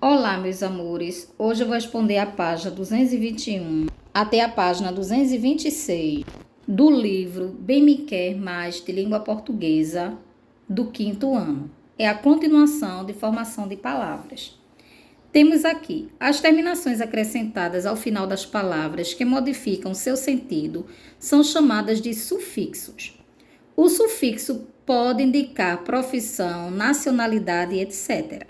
Olá, meus amores. Hoje eu vou responder a página 221 até a página 226 do livro Bem Me Quer Mais de Língua Portuguesa do 5º ano. É a continuação de formação de palavras. Temos aqui as terminações acrescentadas ao final das palavras que modificam seu sentido são chamadas de sufixos. O sufixo pode indicar profissão, nacionalidade, etc.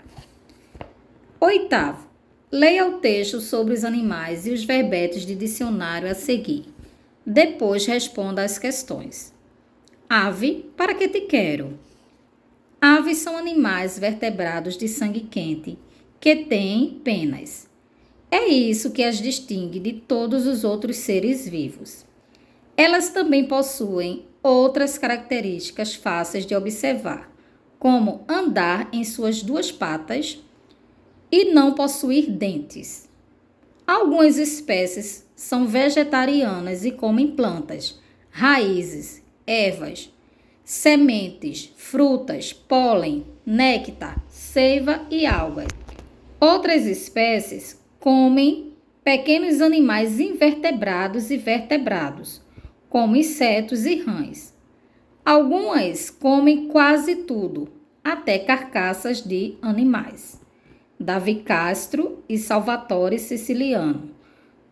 Oitavo, leia o texto sobre os animais e os verbetes de dicionário a seguir. Depois responda às questões. Ave, para que te quero? Aves são animais vertebrados de sangue quente, que têm penas. É isso que as distingue de todos os outros seres vivos. Elas também possuem outras características fáceis de observar, como andar em suas duas patas e não possuir dentes. Algumas espécies são vegetarianas e comem plantas, raízes, ervas, sementes, frutas, pólen, néctar, seiva e algas. Outras espécies comem pequenos animais invertebrados e vertebrados, como insetos e rãs. Algumas comem quase tudo, até carcaças de animais. Davi Castro e Salvatore Siciliano.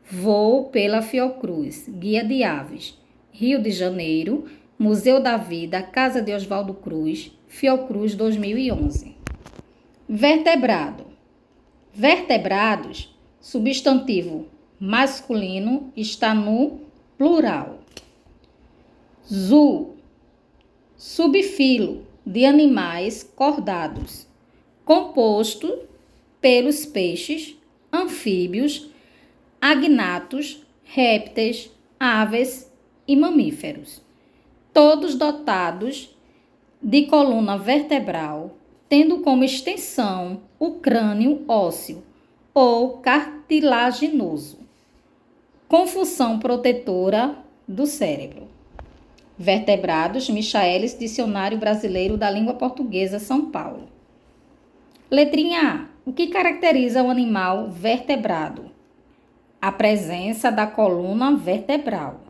Voo pela Fiocruz, Guia de Aves. Rio de Janeiro, Museu da Vida, Casa de Oswaldo Cruz, Fiocruz 2011. Vertebrado. Vertebrados, substantivo masculino, está no plural. Zoo, subfilo de animais cordados, composto pelos peixes, anfíbios, agnatos, répteis, aves e mamíferos, todos dotados de coluna vertebral, tendo como extensão o crânio ósseo ou cartilaginoso, com função protetora do cérebro. Vertebrados, Michaelis, Dicionário Brasileiro da Língua Portuguesa, São Paulo. Letrinha A. O que caracteriza o animal vertebrado? A presença da coluna vertebral.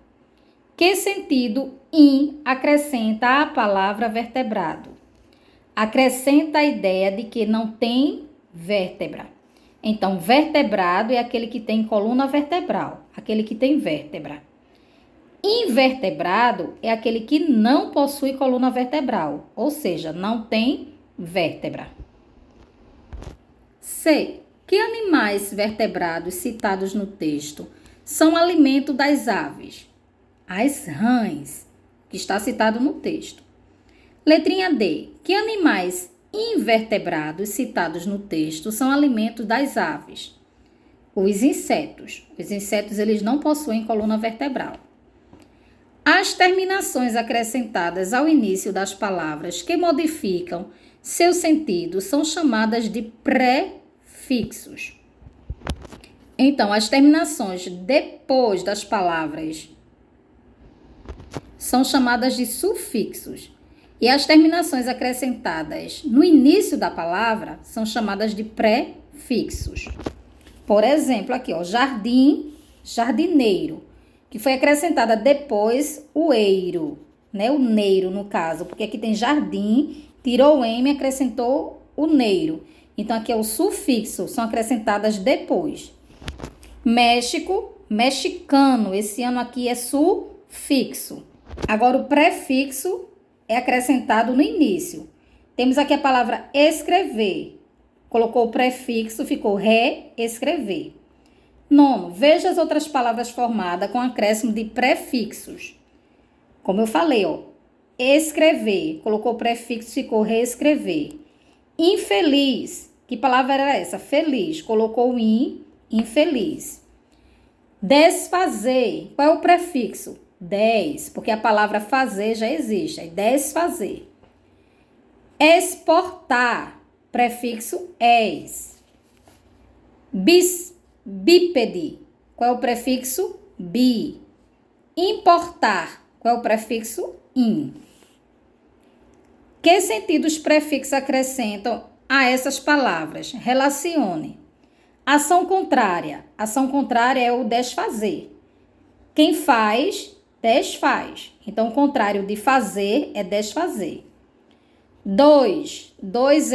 Que sentido in acrescenta à palavra vertebrado? Acrescenta a ideia de que não tem vértebra. Então, vertebrado é aquele que tem coluna vertebral, aquele que tem vértebra. Invertebrado é aquele que não possui coluna vertebral, ou seja, não tem vértebra. C. Que animais vertebrados citados no texto são alimento das aves? As rãs, que está citado no texto. Letrinha D. Que animais invertebrados citados no texto são alimento das aves? Os insetos. Os insetos eles não possuem coluna vertebral. As terminações acrescentadas ao início das palavras que modificam seu sentido são chamadas de prefixos. Então, as terminações depois das palavras são chamadas de sufixos. E as terminações acrescentadas no início da palavra são chamadas de prefixos. Por exemplo, aqui, ó, jardim, jardineiro, que foi acrescentada depois o eiro, né? O neiro, no caso, porque aqui tem jardim, tirou o M e acrescentou o neiro. Então, aqui é o sufixo, são acrescentadas depois. México, mexicano, esse ano aqui é sufixo. Agora, o prefixo é acrescentado no início. Temos aqui a palavra escrever. Colocou o prefixo, ficou reescrever. Nono, veja as outras palavras formadas com acréscimo de prefixos. Como eu falei, ó, escrever, colocou o prefixo, ficou reescrever. Infeliz, que palavra era essa? Feliz, colocou o in, infeliz. Desfazer, qual é o prefixo? Des, porque a palavra fazer já existe, é desfazer. Exportar, prefixo es. Bípede, qual é o prefixo? Bi. Importar, qual é o prefixo? In. Que sentido os prefixos acrescentam a essas palavras. Relacione. Ação contrária. Ação contrária é o desfazer. Quem faz, desfaz. Então, o contrário de fazer é desfazer. 2. 2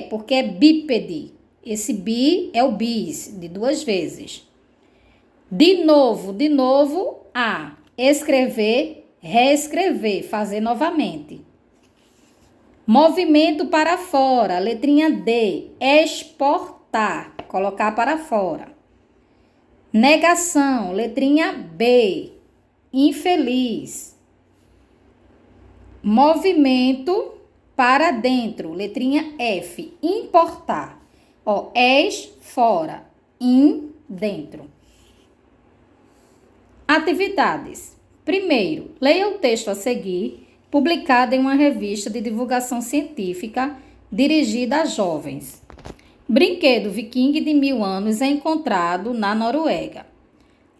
porque é bípede. Esse bi é o bis, de 2 vezes. De novo, a. Escrever, reescrever, fazer novamente. Movimento para fora, letrinha D. Exportar, colocar para fora. Negação, letrinha B. Infeliz. Movimento para dentro, letrinha F. Importar. Fora, dentro. Atividades. Primeiro, leia o texto a seguir, publicado em uma revista de divulgação científica dirigida a jovens. Brinquedo viking de 1000 anos é encontrado na Noruega.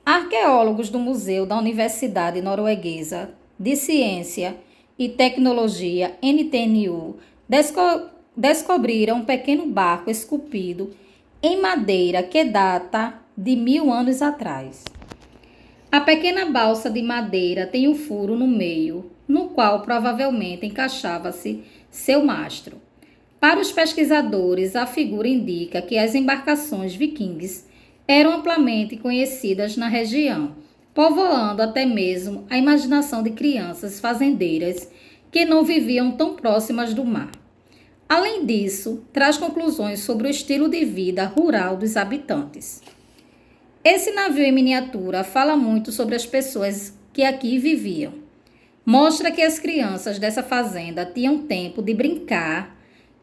Arqueólogos do Museu da Universidade Norueguesa de Ciência e Tecnologia, NTNU, descobriram um pequeno barco esculpido em madeira que data de 1000 anos atrás. A pequena balsa de madeira tem um furo no meio, no qual provavelmente encaixava-se seu mastro. Para os pesquisadores, a figura indica que as embarcações vikings eram amplamente conhecidas na região, povoando até mesmo a imaginação de crianças fazendeiras que não viviam tão próximas do mar. Além disso, traz conclusões sobre o estilo de vida rural dos habitantes. Esse navio em miniatura fala muito sobre as pessoas que aqui viviam. Mostra que as crianças dessa fazenda tinham tempo de brincar,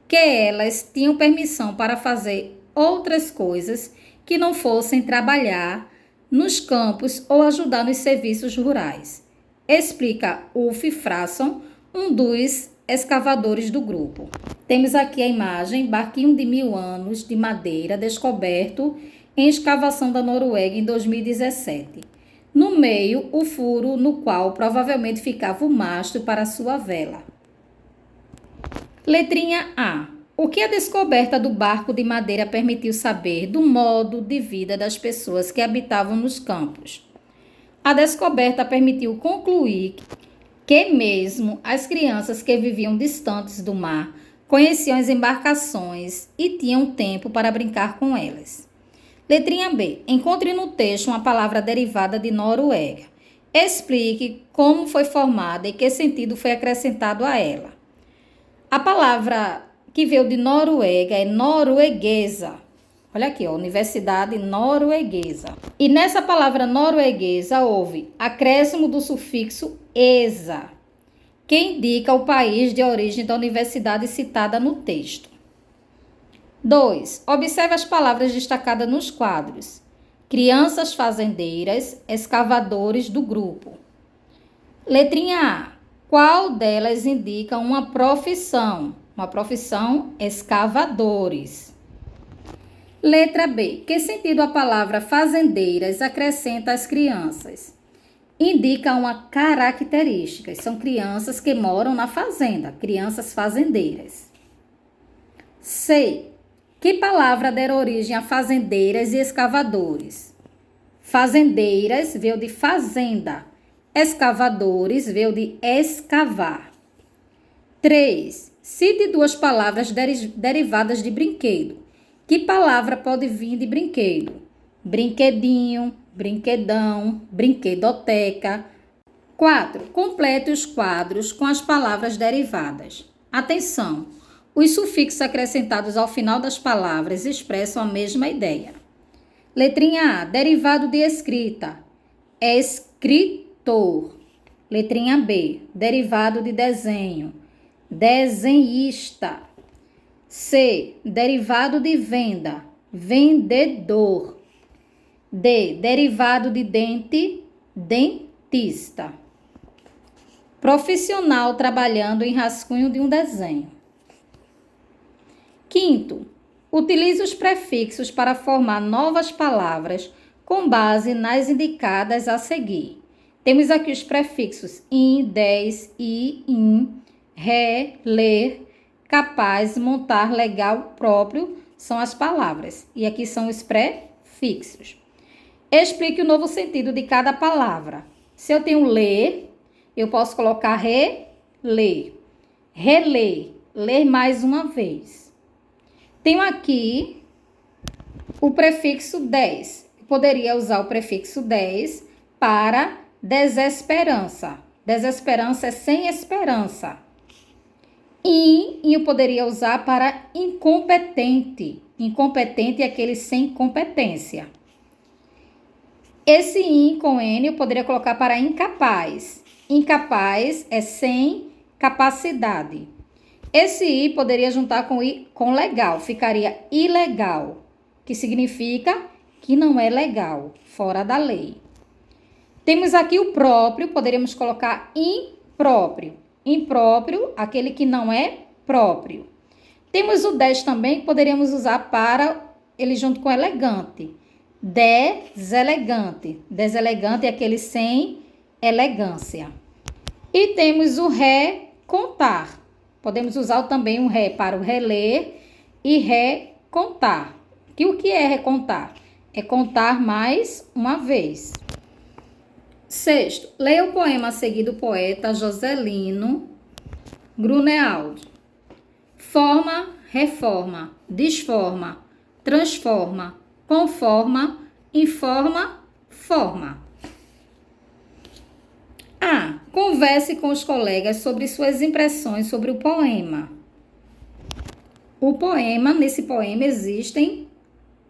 que elas tinham permissão para fazer outras coisas que não fossem trabalhar nos campos ou ajudar nos serviços rurais. Explica Ulf Frasson, um dos escavadores do grupo. Temos aqui a imagem, barquinho de 1000 anos de madeira descoberto em escavação da Noruega em 2017. No meio, o furo no qual provavelmente ficava o mastro para sua vela. Letrinha A. O que a descoberta do barco de madeira permitiu saber do modo de vida das pessoas que habitavam nos campos? A descoberta permitiu concluir que mesmo as crianças que viviam distantes do mar conheciam as embarcações e tinham tempo para brincar com elas. Letrinha B. Encontre no texto uma palavra derivada de Noruega. Explique como foi formada e que sentido foi acrescentado a ela. A palavra que veio de Noruega é norueguesa. Olha aqui, Universidade Norueguesa. E nessa palavra norueguesa houve acréscimo do sufixo esa, que indica o país de origem da universidade citada no texto. 2. Observe as palavras destacadas nos quadros. Crianças fazendeiras, escavadores do grupo. Letrinha A. Qual delas indica uma profissão? Uma profissão, escavadores. Letra B. Que sentido a palavra fazendeiras acrescenta às crianças? Indica uma característica. São crianças que moram na fazenda, crianças fazendeiras. C. Que palavra der origem a fazendeiras e escavadores? Fazendeiras veio de fazenda. Escavadores veio de escavar. 3. Cite 2 palavras derivadas de brinquedo. Que palavra pode vir de brinquedo? Brinquedinho, brinquedão, brinquedoteca. 4. Complete os quadros com as palavras derivadas. Atenção! Os sufixos acrescentados ao final das palavras expressam a mesma ideia. Letrinha A. Derivado de escrita. Escritor. Letrinha B. Derivado de desenho. Desenhista. C. Derivado de venda. Vendedor. D. Derivado de dente. Dentista. Profissional trabalhando em rascunho de um desenho. 5. Utilize os prefixos para formar novas palavras com base nas indicadas a seguir. Temos aqui os prefixos in, des, i, in, re, ler, capaz, montar, legal, próprio, são as palavras. E aqui são os prefixos. Explique o novo sentido de cada palavra. Se eu tenho ler, eu posso colocar reler. Reler, ler mais uma vez. Tenho aqui o prefixo 10. Eu poderia usar o prefixo 10 para desesperança. Desesperança é sem esperança. E eu poderia usar para incompetente. Incompetente é aquele sem competência. Esse in com N eu poderia colocar para incapaz. Incapaz é sem capacidade. Esse I poderia juntar com legal, ficaria ilegal, que significa que não é legal, fora da lei. Temos aqui o próprio, poderíamos colocar impróprio. Impróprio, aquele que não é próprio. Temos o 10 também, que poderíamos usar para ele junto com elegante. Deselegante. Deselegante é aquele sem elegância. E temos o recontar. Podemos usar também o ré para o reler e recontar. E o que é recontar? É contar mais uma vez. Sexto, leia o poema a seguir do poeta Joselino Grunewald. Forma, reforma, desforma, transforma, conforma, informa, forma. A. Converse com os colegas sobre suas impressões sobre o poema. Nesse poema existem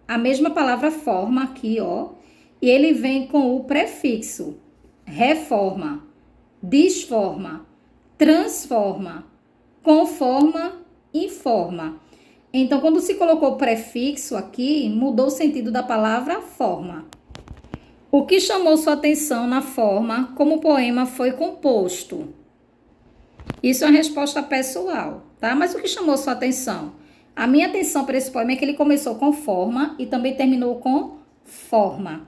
a mesma palavra forma aqui, ó, e ele vem com o prefixo reforma, desforma, transforma, conforma, informa. Então, quando se colocou o prefixo aqui, mudou o sentido da palavra forma. O que chamou sua atenção na forma como o poema foi composto? Isso é uma resposta pessoal, tá? Mas o que chamou sua atenção? A minha atenção para esse poema é que ele começou com forma e também terminou com forma.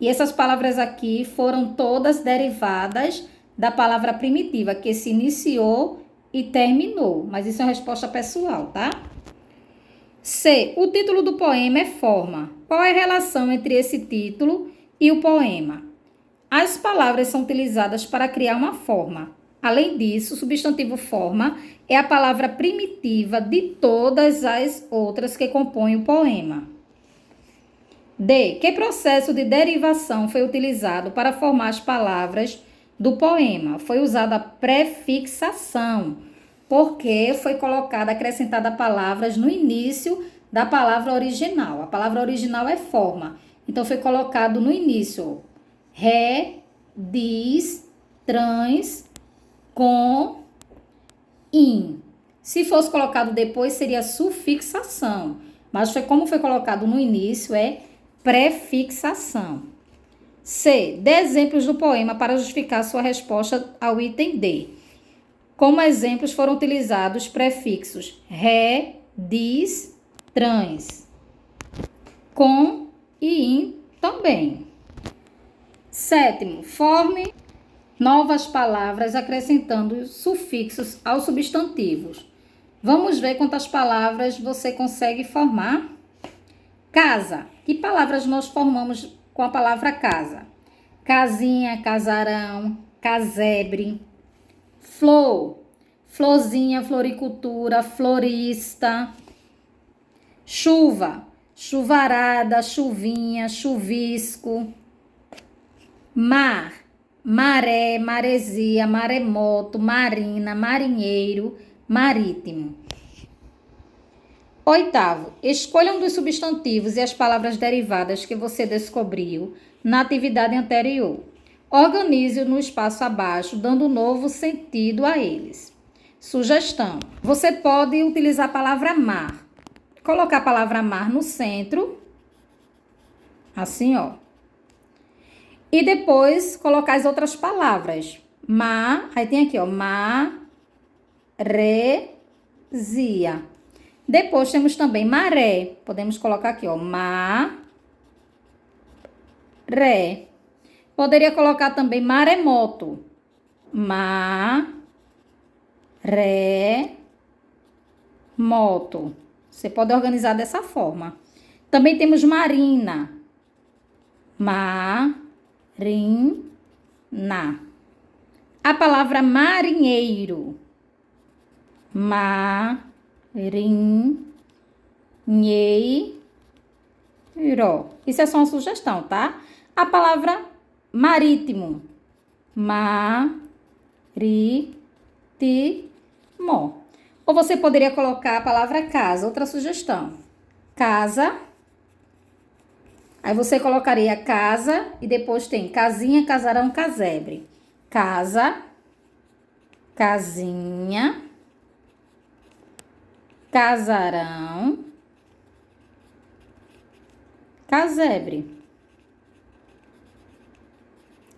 E essas palavras aqui foram todas derivadas da palavra primitiva, que se iniciou e terminou. Mas isso é uma resposta pessoal, tá? C. O título do poema é forma. Qual é a relação entre esse título e o poema? As palavras são utilizadas para criar uma forma. Além disso, o substantivo forma é a palavra primitiva de todas as outras que compõem o poema. D. Que processo de derivação foi utilizado para formar as palavras do poema? Foi usada a prefixação, porque foi colocada, acrescentada palavras no início da palavra original. A palavra original é forma, então foi colocado no início ré, dis, trans, com, in. Se fosse colocado depois, seria sufixação, mas como foi colocado no início, é prefixação. C. Dê exemplos do poema para justificar sua resposta ao item D. Como exemplos foram utilizados prefixos ré, dis, trans, com e in também. Sétimo, forme novas palavras acrescentando sufixos aos substantivos. Vamos ver quantas palavras você consegue formar. Casa. Que palavras nós formamos com a palavra casa? Casinha, casarão, casebre. Flor. Florzinha, floricultura, florista. Chuva. Chuvarada, chuvinha, chuvisco. Mar. Maré, maresia, maremoto, marina, marinheiro, marítimo. Oitavo, escolha um dos substantivos e as palavras derivadas que você descobriu na atividade anterior. Organize-o no espaço abaixo, dando novo sentido a eles. Sugestão: você pode utilizar a palavra mar. Colocar a palavra mar no centro, assim, ó. E depois colocar as outras palavras. Mar, aí tem aqui, ó, maresia. Depois temos também maré. Podemos colocar aqui, ó, maré. Poderia colocar também maremoto. Maremoto. moto. Você pode organizar dessa forma. Também temos marina. Marina. A palavra marinheiro. Marinheiro. Isso é só uma sugestão, tá? A palavra marítimo. Marítimo. Ou você poderia colocar a palavra casa, outra sugestão. Casa. Aí você colocaria casa e depois tem casinha, casarão, casebre. Casa, casinha, casarão, casebre.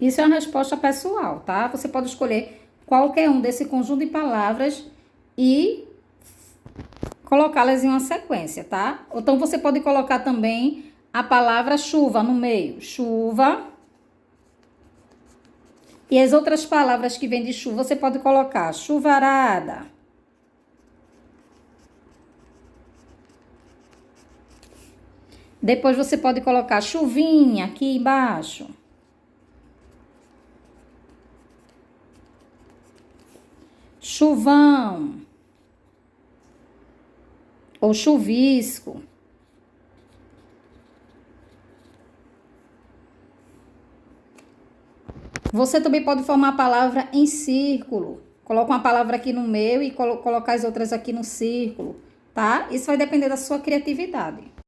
Isso é uma resposta pessoal, tá? Você pode escolher qualquer um desse conjunto de palavras e colocá-las em uma sequência, tá? Ou então você pode colocar também a palavra chuva no meio. Chuva. E as outras palavras que vêm de chuva, você pode colocar chuvarada. Depois você pode colocar chuvinha aqui embaixo. Chuvão. Ou chuvisco. Você também pode formar a palavra em círculo. Coloca uma palavra aqui no meio e colocar as outras aqui no círculo, tá? Isso vai depender da sua criatividade.